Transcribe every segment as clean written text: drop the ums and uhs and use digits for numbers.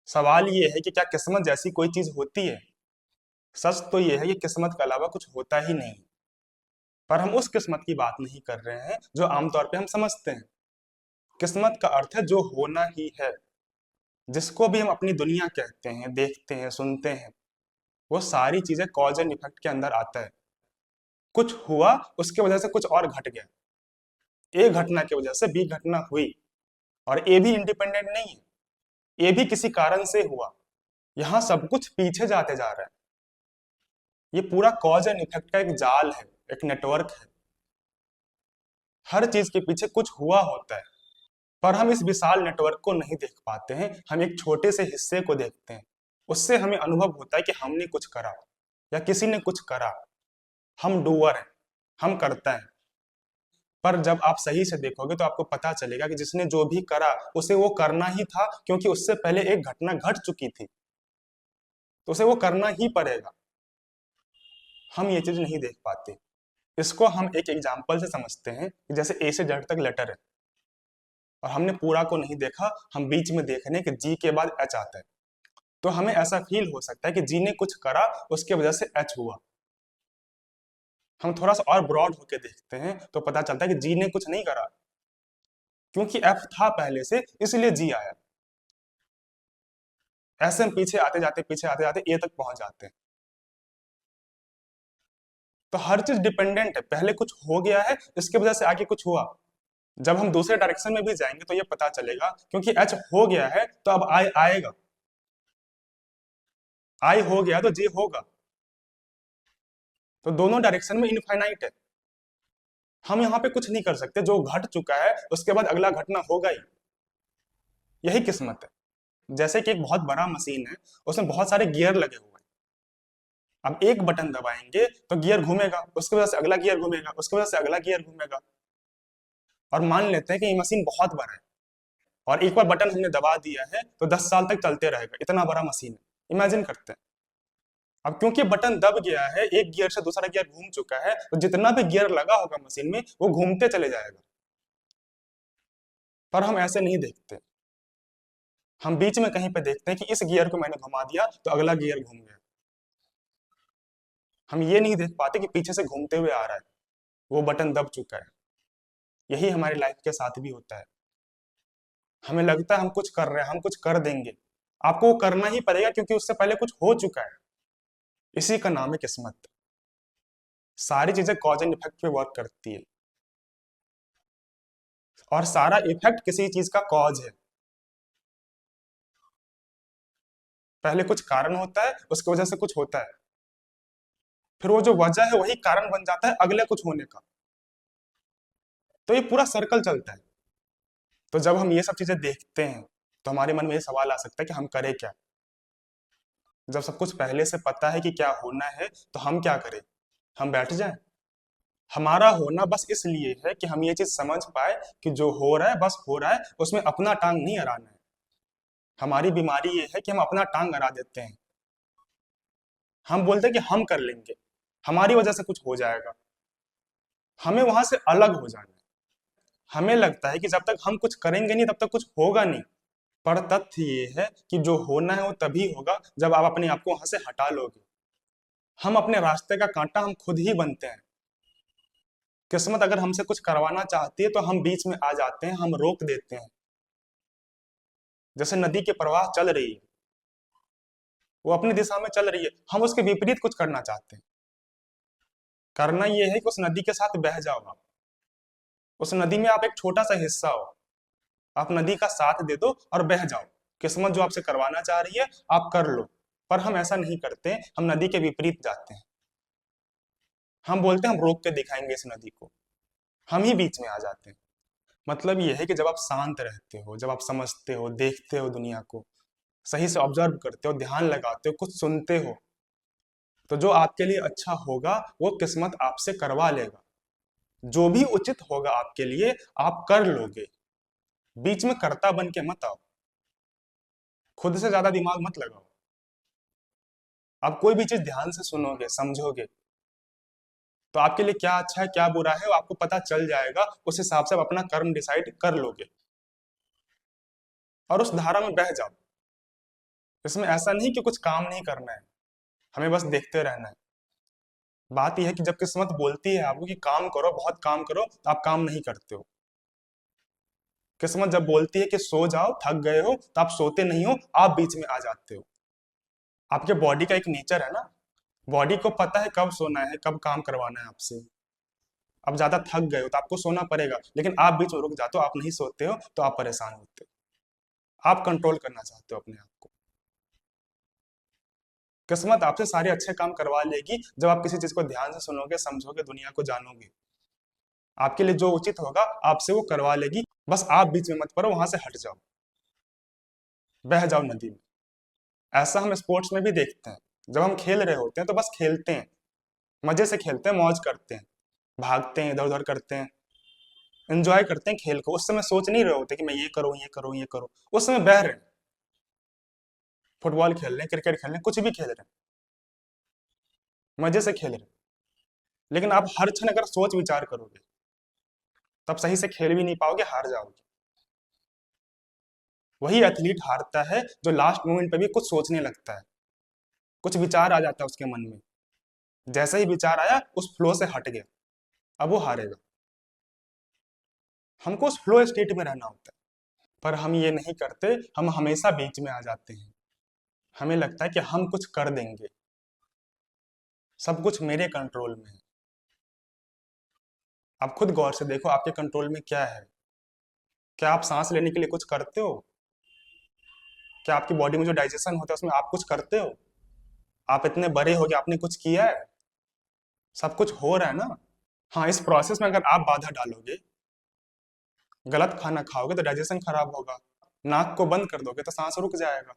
सवाल ये है कि क्या किस्मत जैसी कोई चीज होती है? सच तो ये है कि किस्मत के अलावा कुछ होता ही नहीं। पर हम उस किस्मत की बात नहीं कर रहे हैं जो आमतौर पे हम समझते हैं। किस्मत का अर्थ है जो होना ही है। जिसको भी हम अपनी दुनिया कहते हैं, देखते हैं, सुनते हैं, वो सारी चीजें कॉज एंड इफेक्ट के अंदर आता है। कुछ हुआ, उसके वजह से कुछ और घट गया। ए घटना की वजह से बी घटना हुई। और ए भी इंडिपेंडेंट नहीं है, ए भी किसी कारण से हुआ। यहाँ सब कुछ पीछे जाते जा रहा है। ये पूरा कॉज एंड इफेक्ट का एक जाल है, एक नेटवर्क है। हर चीज के पीछे कुछ हुआ होता है। पर हम इस विशाल नेटवर्क को नहीं देख पाते हैं, हम एक छोटे से हिस्से को देखते हैं। उससे हमें अनुभव होता है कि हमने कुछ करा या किसी ने कुछ करा। हम डूअर हैं, हम करता है। पर जब आप सही से देखोगे तो आपको पता चलेगा कि जिसने जो भी करा उसे वो करना ही था, क्योंकि उससे पहले एक घटना घट चुकी थी, तो उसे वो करना ही पड़ेगा। हम ये चीज नहीं देख पाते। इसको हम एक एग्जाम्पल से समझते हैं कि जैसे ए से जेड तक लेटर है और हमने पूरा को नहीं देखा, हम बीच में देख रहे हैं कि जी के बाद एच आता है। तो हमें ऐसा फील हो सकता है कि जी ने कुछ करा, उसके वजह से एच हुआ। हम थोड़ा सा और ब्रॉड होके देखते हैं तो पता चलता है कि जी ने कुछ नहीं करा, क्योंकि एफ था पहले से, इसलिए जी आया। ऐसे हम पीछे आते जाते, पीछे आते जाते ए तक पहुंच जाते हैं। तो हर चीज डिपेंडेंट है, पहले कुछ हो गया है, इसके वजह से आगे कुछ हुआ। जब हम दूसरे डायरेक्शन में भी जाएंगे तो ये पता चलेगा, क्योंकि एच हो गया है तो अब आई आएगा, आई हो गया तो जे होगा। तो दोनों डायरेक्शन में इनफाइनाइट है। हम यहाँ पे कुछ नहीं कर सकते, जो घट चुका है उसके बाद अगला घटना होगा ही। यही किस्मत है। जैसे कि एक बहुत बड़ा मशीन है, उसमें बहुत सारे गियर लगे हुए हैं। अब एक बटन दबाएंगे तो गियर घूमेगा, उसकी वजह से अगला गियर घूमेगा, उसकी वजह से अगला गियर घूमेगा। और मान लेते हैं कि ये मशीन बहुत बड़ा है और एक बार बटन हमने दबा दिया है तो 10 साल तक चलते रहेगा, इतना बड़ा मशीन है। इमेजिन करते हैं। अब क्योंकि बटन दब गया है, एक गियर से दूसरा गियर घूम चुका है, तो जितना भी गियर लगा होगा मशीन में वो घूमते चले जाएगा। पर हम ऐसे नहीं देखते। हम बीच में कहीं पे देखते हैं कि इस गियर को मैंने घुमा दिया तो अगला गियर घूम गया। हम ये नहीं देख पाते कि पीछे से घूमते हुए आ रहा है, वो बटन दब चुका है। यही हमारी लाइफ के साथ भी होता है। हमें लगता है हम कुछ कर रहे हैं, हम कुछ कर देंगे। आपको वो करना ही पड़ेगा, क्योंकि उससे पहले कुछ हो चुका है। इसी का नाम है किस्मत। सारी चीजें कॉज एंड इफेक्ट पे वर्क करती है, और सारा इफेक्ट किसी चीज का कॉज है। पहले कुछ कारण होता है, उसकी वजह से कुछ होता है, फिर वो जो वजह है वही कारण बन जाता है अगले कुछ होने का। तो ये पूरा सर्कल चलता है। तो जब हम ये सब चीजें देखते हैं तो हमारे मन में ये सवाल आ सकता है कि हम करें क्या। जब सब कुछ पहले से पता है कि क्या होना है तो हम क्या करें? हम बैठ जाएं? हमारा होना बस इसलिए है कि हम ये चीज समझ पाए कि जो हो रहा है बस हो रहा है, उसमें अपना टांग नहीं अड़ाना है। हमारी बीमारी ये है कि हम अपना टांग अड़ा देते हैं। हम बोलते हैं कि हम कर लेंगे, हमारी वजह से कुछ हो जाएगा। हमें वहां से अलग हो जाना है। हमें लगता है कि जब तक हम कुछ करेंगे नहीं तब तक कुछ होगा नहीं। पर तथ्य ये है कि जो होना है वो तभी होगा जब आप अपने आप को वहां से हटा लोगे। हम अपने रास्ते का कांटा हम खुद ही बनते हैं। किस्मत अगर हमसे कुछ करवाना चाहती है तो हम बीच में आ जाते हैं, हम रोक देते हैं। जैसे नदी के प्रवाह चल रही है, वो अपनी दिशा में चल रही है, हम उसके विपरीत कुछ करना चाहते हैं। करना ये है कि उस नदी के साथ बह जाओ आप। उस नदी में आप एक छोटा सा हिस्सा हो। आप नदी का साथ दे दो और बह जाओ। किस्मत जो आपसे करवाना चाह रही है आप कर लो। पर हम ऐसा नहीं करते, हम नदी के विपरीत जाते हैं। हम बोलते हैं हम रोक के दिखाएंगे इस नदी को। हम ही बीच में आ जाते हैं। मतलब यह है कि जब आप शांत रहते हो, जब आप समझते हो, देखते हो, दुनिया को सही से ऑब्जर्व करते हो, ध्यान लगाते हो, कुछ सुनते हो, तो जो आपके लिए अच्छा होगा वो किस्मत आपसे करवा लेगा। जो भी उचित होगा आपके लिए आप कर लोगे। बीच में कर्ता बन के मत आओ। खुद से ज्यादा दिमाग मत लगाओ। आप कोई भी चीज ध्यान से सुनोगे, समझोगे, तो आपके लिए क्या अच्छा है क्या बुरा है वो आपको पता चल जाएगा। उस हिसाब से आप अपना कर्म डिसाइड कर लोगे और उस धारा में बह जाओ। इसमें ऐसा नहीं कि कुछ काम नहीं करना है, हमें बस देखते रहना है। बात यह है कि जब किस्मत बोलती है आपको कि काम करो, बहुत काम करो, तो आप काम नहीं करते हो। किस्मत जब बोलती है कि सो जाओ, थक गए हो, तो आप सोते नहीं हो, आप बीच में आ जाते हो। आपके बॉडी का एक नेचर है ना, बॉडी को पता है कब सोना है, कब काम करवाना है आपसे। अब ज्यादा थक गए हो तो आपको सोना पड़ेगा, लेकिन आप बीच में रुक जाते हो, आप नहीं सोते हो, तो आप परेशान होते हो। आप कंट्रोल करना चाहते हो अपने आप को। किस्मत आपसे सारे अच्छे काम करवा लेगी जब आप किसी चीज को ध्यान से सुनोगे, समझोगे, दुनिया को जानोगे। आपके लिए जो उचित होगा आपसे वो करवा लेगी, बस आप बीच में मत पड़ो, वहां से हट जाओ, बह जाओ नदी में। ऐसा हम स्पोर्ट्स में भी देखते हैं। जब हम खेल रहे होते हैं तो बस खेलते हैं, मजे से खेलते हैं, मौज करते हैं, भागते हैं, इधर उधर करते हैं, एंजॉय करते हैं खेल को। उस समय सोच नहीं रहे होते कि मैं ये करूं, ये करूं, ये करूं। उस समय बह रहे हैं, फुटबॉल खेल रहे हैं, क्रिकेट खेल रहे हैं, कुछ भी खेल रहे हैं, मजे से खेल रहे हैं। लेकिन आप हर क्षण अगर सोच विचार करोगे तब सही से खेल भी नहीं पाओगे, हार जाओगे। वही एथलीट हारता है जो लास्ट मोमेंट पे भी कुछ सोचने लगता है, कुछ विचार आ जाता है उसके मन में, जैसे ही विचार आया उस फ्लो से हट गया, अब वो हारेगा। हमको उस फ्लो स्टेट में रहना होता है, पर हम ये नहीं करते, हम हमेशा बीच में आ जाते हैं। हमें लगता है कि हम कुछ कर देंगे, सब कुछ मेरे कंट्रोल में है। आप खुद गौर से देखो आपके कंट्रोल में क्या है। क्या आप सांस लेने के लिए कुछ करते हो? क्या आपकी बॉडी में जो डाइजेशन होता है उसमें आप कुछ करते हो? आप इतने बड़े हो गए, आपने कुछ किया है? सब कुछ हो रहा है ना। हाँ, इस प्रोसेस में अगर आप बाधा डालोगे, गलत खाना खाओगे तो डाइजेशन खराब होगा, नाक को बंद कर दोगे तो सांस रुक जाएगा।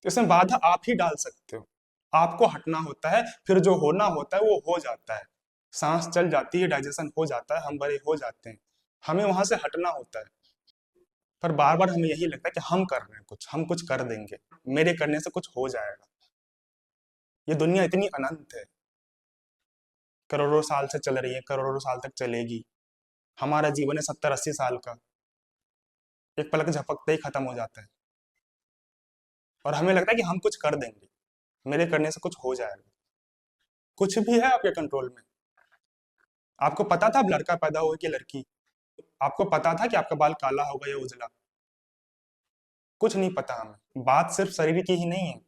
तो इसमें बाधा आप ही डाल सकते हो। आपको हटना होता है, फिर जो होना होता है वो हो जाता है। सांस चल जाती है, डाइजेशन हो जाता है, हम बड़े हो जाते हैं। हमें वहां से हटना होता है। पर बार बार हमें यही लगता है कि हम कर रहे हैं कुछ, हम कुछ कर देंगे, मेरे करने से कुछ हो जाएगा। ये दुनिया इतनी अनंत है, करोड़ों साल से चल रही है, करोड़ों साल तक चलेगी। हमारा जीवन है 70-80 साल का, एक पलक झपकते ही खत्म हो जाता है। और हमें लगता है कि हम कुछ कर देंगे, मेरे करने से कुछ हो जाएगा। कुछ भी है आपके कंट्रोल में? आपको पता था अब लड़का पैदा होगा कि लड़की? आपको पता था कि आपका बाल काला होगा या उजला? कुछ नहीं पता हमें। बात सिर्फ शरीर की ही नहीं है,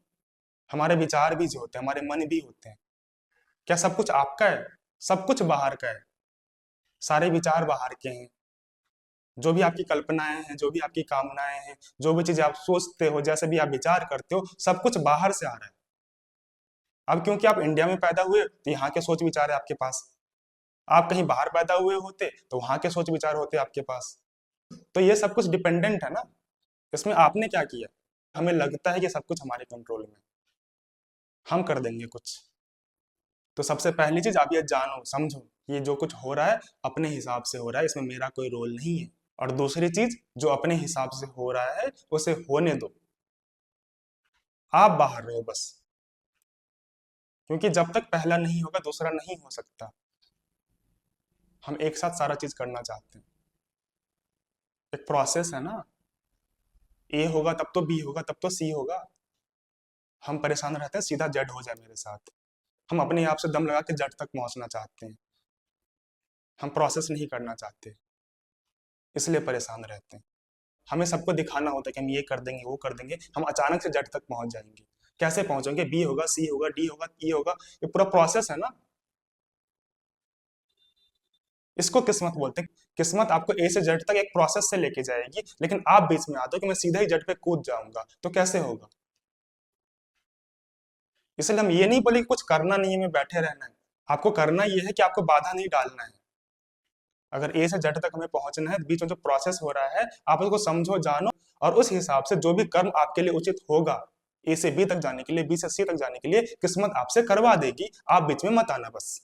हमारे विचार भी जो होते हैं, हमारे मन भी होते हैं। क्या सब कुछ आपका है? सब कुछ बाहर का है, सारे विचार बाहर के हैं। जो भी आपकी कल्पनाएं हैं, जो भी आपकी कामनाएं हैं, जो भी चीजें आप सोचते हो, जैसे भी आप विचार करते हो, सब कुछ बाहर से आ रहा है। अब क्योंकि आप इंडिया में पैदा हुए तो यहाँ के सोच विचार है आपके पास। आप कहीं बाहर पैदा हुए होते तो वहां के सोच विचार होते आपके पास। तो ये सब कुछ डिपेंडेंट है ना, इसमें आपने क्या किया? हमें लगता है कि सब कुछ हमारे कंट्रोल में, हम कर देंगे कुछ। तो सबसे पहली चीज आप ये जानो, समझो, ये जो कुछ हो रहा है अपने हिसाब से हो रहा है, इसमें मेरा कोई रोल नहीं है। और दूसरी चीज, जो अपने हिसाब से हो रहा है उसे होने दो, आप बाहर रहो बस। क्योंकि जब तक पहला नहीं होगा दूसरा नहीं हो सकता। हम एक साथ सारा चीज करना चाहते हैं, एक प्रोसेस है ना। ए होगा तब तो बी होगा, तब तो सी होगा। हम परेशान रहते हैं सीधा जेड हो जाए मेरे साथ। हम अपने आप से दम लगा के जेड तक पहुंचना चाहते हैं, हम प्रोसेस नहीं करना चाहते, इसलिए परेशान रहते हैं। हमें सबको दिखाना होता है कि हम ये कर देंगे, वो कर देंगे, हम अचानक से जेड तक पहुंच जाएंगे। कैसे पहुंचेंगे? बी होगा, सी होगा, डी होगा, ई होगा, ये पूरा प्रोसेस है ना। इसको किस्मत बोलते हैं। किस्मत आपको ए से जेड तक एक प्रोसेस से लेके जाएगी, लेकिन आप बीच में आते हो कि मैं सीधा ही जेड पे कूद जाऊंगा, तो कैसे होगा? इसलिए हम ये नहीं बोले कि कुछ करना नहीं है, में बैठे रहना है। आपको करना ये है कि आपको बाधा नहीं डालना है। अगर ए से जेड तक हमें पहुंचना है, बीच में जो प्रोसेस हो रहा है आप उसको समझो, जानो, और उस हिसाब से जो भी कर्म आपके लिए उचित होगा, ए से बी तक जाने के लिए, बी से सी तक जाने के लिए, किस्मत आपसे करवा देगी। आप बीच में मत आना बस।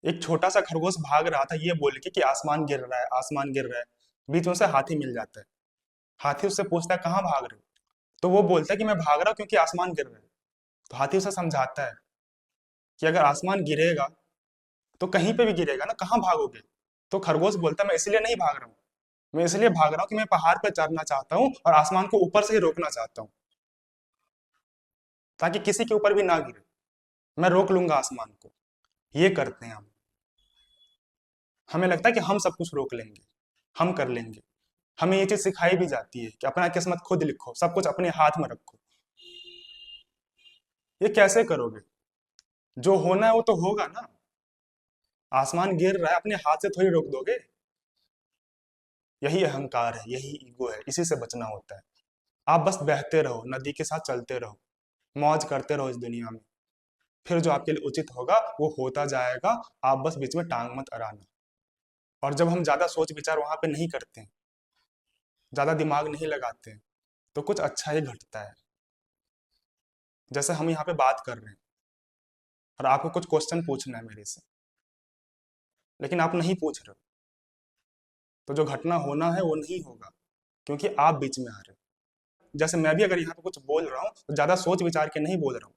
एक छोटा सा खरगोश भाग रहा था ये बोल के कि आसमान गिर रहा है, आसमान गिर रहा है। बीच में से हाथी मिल जाता है। हाथी उससे पूछता है कहाँ भाग रहे हो? तो वो बोलता है कि मैं भाग रहा हूँ क्योंकि आसमान गिर रहा है। तो हाथी उसे समझाता है कि अगर आसमान गिरेगा तो कहीं पे भी गिरेगा ना, कहाँ भागोगे? तो खरगोश बोलता है मैं इसलिए नहीं भाग रहा हूँ, मैं इसलिए भाग रहा हूँ कि मैं पहाड़ पर चढ़ना चाहता हूँ और आसमान को ऊपर से ही रोकना चाहता हूँ। ताकि किसी के ऊपर भी ना गिरे। मैं रोक लूंगा आसमान को। ये करते हैं हम। हमें लगता है कि हम सब कुछ रोक लेंगे, हम कर लेंगे। हमें ये चीज सिखाई भी जाती है कि अपना किस्मत खुद लिखो, सब कुछ अपने हाथ में रखो। ये कैसे करोगे? जो होना है वो तो होगा ना। आसमान गिर रहा है, अपने हाथ से थोड़ी रोक दोगे। यही अहंकार है, यही ईगो है, इसी से बचना होता है। आप बस बहते रहो, नदी के साथ चलते रहो, मौज करते रहो इस दुनिया में। फिर जो आपके लिए उचित होगा वो होता जाएगा। आप बस बीच में टांग मत अड़ाना। और जब हम ज्यादा सोच विचार वहां पे नहीं करते हैं, ज्यादा दिमाग नहीं लगाते हैं, तो कुछ अच्छा ही घटता है। जैसे हम यहाँ पे बात कर रहे हैं और आपको कुछ क्वेश्चन पूछना है मेरे से, लेकिन आप नहीं पूछ रहे हो, तो जो घटना होना है वो नहीं होगा, क्योंकि आप बीच में आ रहे हो। जैसे मैं भी अगर यहाँ पे कुछ बोल रहा हूँ तो ज्यादा सोच विचार के नहीं बोल रहा हूँ।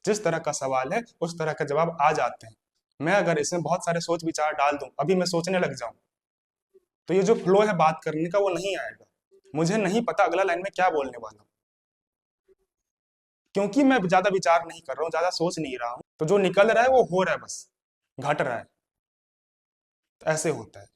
जिस तरह का सवाल है उस तरह का जवाब आ जाते हैं। मैं अगर इसमें बहुत सारे सोच विचार डाल दूं, अभी मैं सोचने लग जाऊं, तो ये जो फ्लो है बात करने का वो नहीं आएगा। मुझे नहीं पता अगला लाइन में क्या बोलने वाला हूं, क्योंकि मैं ज्यादा विचार नहीं कर रहा हूँ, ज्यादा सोच नहीं रहा हूँ। तो जो निकल रहा है वो हो रहा है, बस घट रहा है। तो ऐसे होता है।